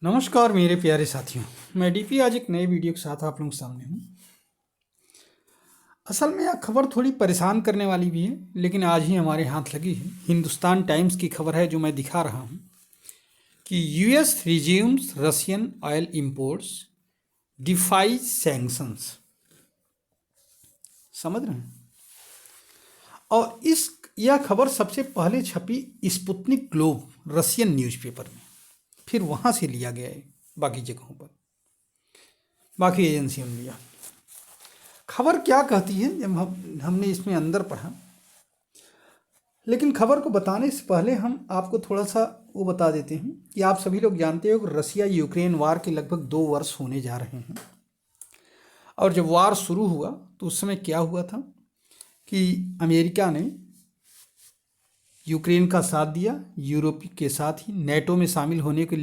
नमस्कार मेरे प्यारे साथियों। मैं डीपी आज एक नए वीडियो के साथ आप लोगों के सामने हूँ। असल में यह खबर थोड़ी परेशान करने वाली भी है, लेकिन आज ही हमारे हाथ लगी है। हिंदुस्तान टाइम्स की खबर है जो मैं दिखा रहा हूँ कि US resumes Russian oil imports defy sanctions. समझ रहे हैं? और यह खबर सबसे पहले छपी स्पुतनिक ग्लोब रशियन न्यूज़पेपर में, फिर वहाँ से लिया गया है बाकी जगहों पर, बाकी एजेंसियों ने लिया। खबर क्या कहती है जब हमने इसमें अंदर पढ़ा, लेकिन खबर को बताने से पहले हम आपको थोड़ा सा वो बता देते हैं कि आप सभी लोग जानते हो कि रसिया यूक्रेन वार के लगभग 2 वर्ष होने जा रहे हैं। और जब वार शुरू हुआ तो उस समय क्या हुआ था कि अमेरिका ने यूक्रेन का साथ दिया, यूरोप के साथ ही नेटो में शामिल होने के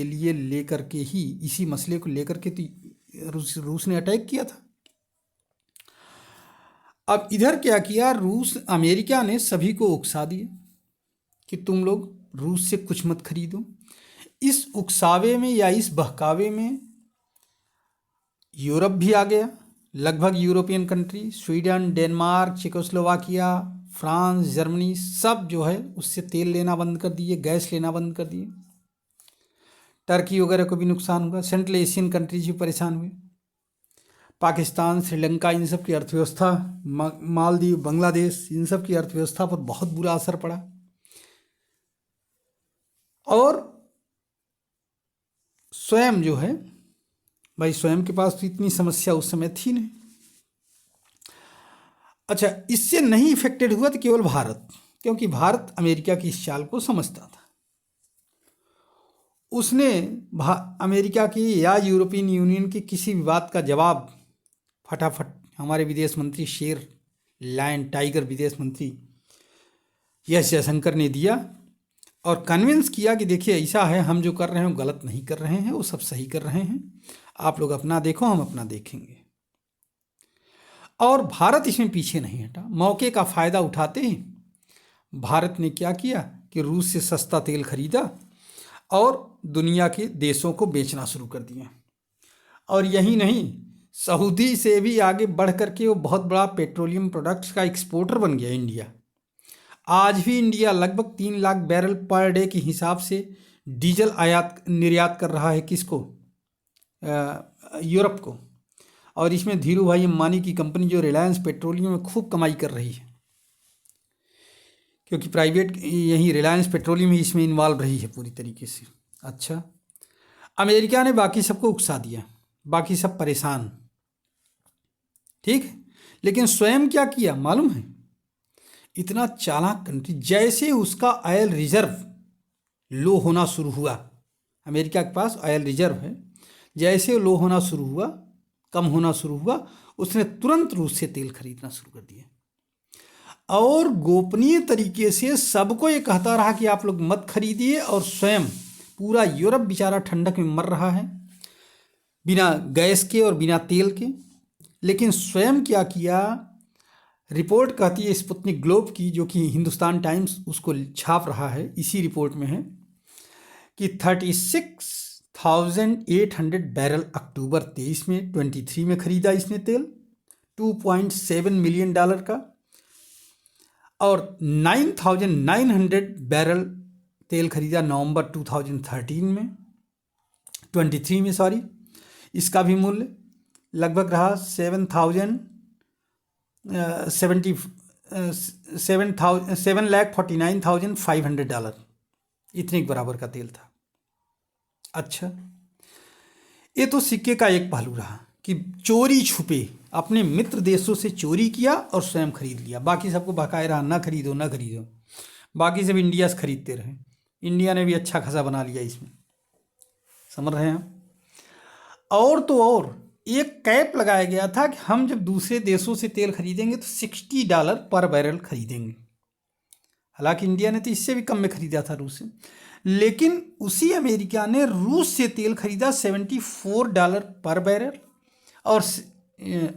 लिए लेकर के ही, इसी मसले को लेकर के तो रूस ने अटैक किया था। अब इधर क्या किया, रूस अमेरिका ने सभी को उकसा दिया कि तुम लोग रूस से कुछ मत खरीदो। इस उकसावे में या इस बहकावे में यूरोप भी आ गया। लगभग European country, Sweden, Denmark, Czechoslovakia, France, Germany, सब जो है उससे तेल लेना बंद कर दिए, गैस लेना बंद कर दिए। टर्की वगैरह को भी नुकसान हुआ। सेंट्रल एशियन कंट्रीज भी परेशान हुए। पाकिस्तान, श्रीलंका, इन सब की अर्थव्यवस्था, मालदीव, बांग्लादेश, इन सब की अर्थव्यवस्था पर बहुत बुरा असर पड़ा। और स्वयं जो है भाई, स्वयं के पास तो इतनी समस्या उस समय थी नहीं। अच्छा, इससे नहीं इफेक्टेड हुआ तो केवल भारत, क्योंकि भारत अमेरिका की इस चाल को समझता था। उसने अमेरिका की या यूरोपियन यूनियन की किसी भी बात का जवाब फटाफट हमारे विदेश मंत्री, शेर लायन टाइगर विदेश मंत्री एस जयशंकर ने दिया और कन्विंस किया कि देखिए ऐसा है, हम जो कर रहे हैं वो गलत नहीं कर रहे हैं, वो सब सही कर रहे हैं, आप लोग अपना देखो, हम अपना देखेंगे। और भारत इसमें पीछे नहीं हटा। मौके का फ़ायदा उठाते ही भारत ने क्या किया कि रूस से सस्ता तेल खरीदा और दुनिया के देशों को बेचना शुरू कर दिया। और यही नहीं, सऊदी से भी आगे बढ़ करके वो बहुत बड़ा पेट्रोलियम प्रोडक्ट्स का एक्सपोर्टर बन गया इंडिया। आज भी इंडिया लगभग 3 लाख बैरल पर डे के हिसाब से डीजल आयात निर्यात कर रहा है। किसको? यूरोप को। और इसमें धीरू भाई अंबानी की कंपनी जो रिलायंस पेट्रोलियम में खूब कमाई कर रही है, क्योंकि प्राइवेट यही रिलायंस पेट्रोलियम ही इसमें इन्वॉल्व रही है पूरी तरीके से। अच्छा, अमेरिका ने बाकी सबको उकसा दिया, बाकी सब परेशान, ठीक है। लेकिन स्वयं क्या किया मालूम है? इतना चालाक कंट्री, जैसे उसका ऑयल रिजर्व लो होना शुरू हुआ, अमेरिका के पास ऑयल रिजर्व है, जैसे लो होना शुरू हुआ, कम होना शुरू हुआ, उसने तुरंत रूस से तेल खरीदना शुरू कर दिया और गोपनीय तरीके से सबको ये कहता रहा कि आप लोग मत खरीदिए। और स्वयं पूरा यूरोप बेचारा ठंडक में मर रहा है बिना गैस के और बिना तेल के। लेकिन स्वयं क्या किया, रिपोर्ट कहती है स्पुतनिक ग्लोब की, जो कि हिंदुस्तान टाइम्स उसको छाप रहा है, इसी रिपोर्ट में है कि 36,800 बैरल अक्टूबर 23 में 23 में खरीदा इसने तेल, $2.7 मिलियन का। और 9,900 बैरल तेल खरीदा नवंबर 2013 में, 23 में सॉरी। इसका भी मूल्य लगभग रहा 7,49,500 इतने के बराबर का तेल था। अच्छा, ये तो सिक्के का एक पहलू रहा कि चोरी छुपे अपने मित्र देशों से चोरी किया और स्वयं खरीद लिया, बाकी सबको बकाए रहा ना खरीदो ना खरीदो, बाकी सब इंडिया से खरीदते रहे। इंडिया ने भी अच्छा खासा बना लिया इसमें, समझ रहे हैं? और तो और एक कैप लगाया गया था कि हम जब दूसरे देशों से तेल खरीदेंगे तो $60 पर बैरल खरीदेंगे। हालांकि इंडिया ने तो इससे भी कम में खरीदा था रूस से, लेकिन उसी अमेरिका ने रूस से तेल खरीदा $74 पर बैरल और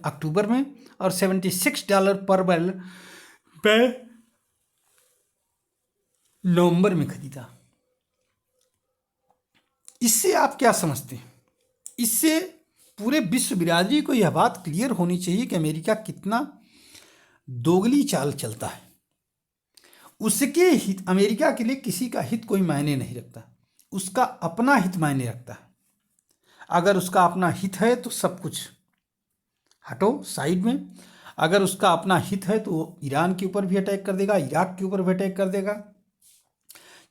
अक्टूबर में, और $76 पर बैरल नवंबर में खरीदा। इससे आप क्या समझते हैं? इससे पूरे विश्व बिरादरी को यह बात क्लियर होनी चाहिए कि अमेरिका कितना दोगली चाल चलता है। उसके हित, अमेरिका के लिए किसी का हित कोई मायने नहीं रखता, उसका अपना हित मायने रखता है। अगर उसका अपना हित है तो सब कुछ हटो साइड में, अगर उसका अपना हित है तो वो ईरान के ऊपर भी अटैक कर देगा, इराक के ऊपर भी अटैक कर देगा,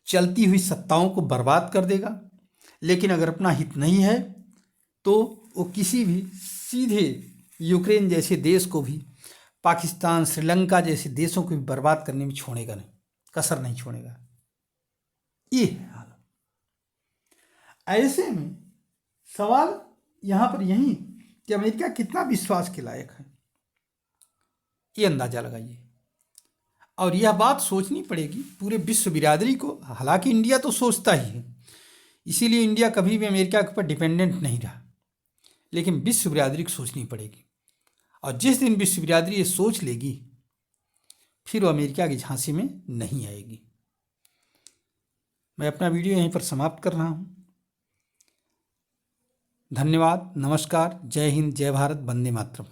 चलती हुई सत्ताओं को बर्बाद कर देगा। लेकिन अगर अपना हित नहीं है तो वो किसी भी सीधे यूक्रेन जैसे देश को भी, पाकिस्तान, श्रीलंका जैसे देशों को भी बर्बाद करने में छोड़ेगा नहीं, कसर नहीं छोड़ेगा। ये है हाल। ऐसे में सवाल यहाँ पर यही कि अमेरिका कितना विश्वास के लायक है, ये अंदाजा लगाइए। और यह बात सोचनी पड़ेगी पूरे विश्व बिरादरी को। हालांकि इंडिया तो सोचता ही है, इसीलिए इंडिया कभी भी अमेरिका के ऊपर डिपेंडेंट नहीं रहा, लेकिन विश्व बिरादरी को सोचनी पड़ेगी। और जिस दिन विश्व बिरादरी ये सोच लेगी, फिर वो अमेरिका की झांसी में नहीं आएगी। मैं अपना वीडियो यहीं पर समाप्त कर रहा हूँ। धन्यवाद, नमस्कार, जय हिंद, जय भारत, वंदे मातरम।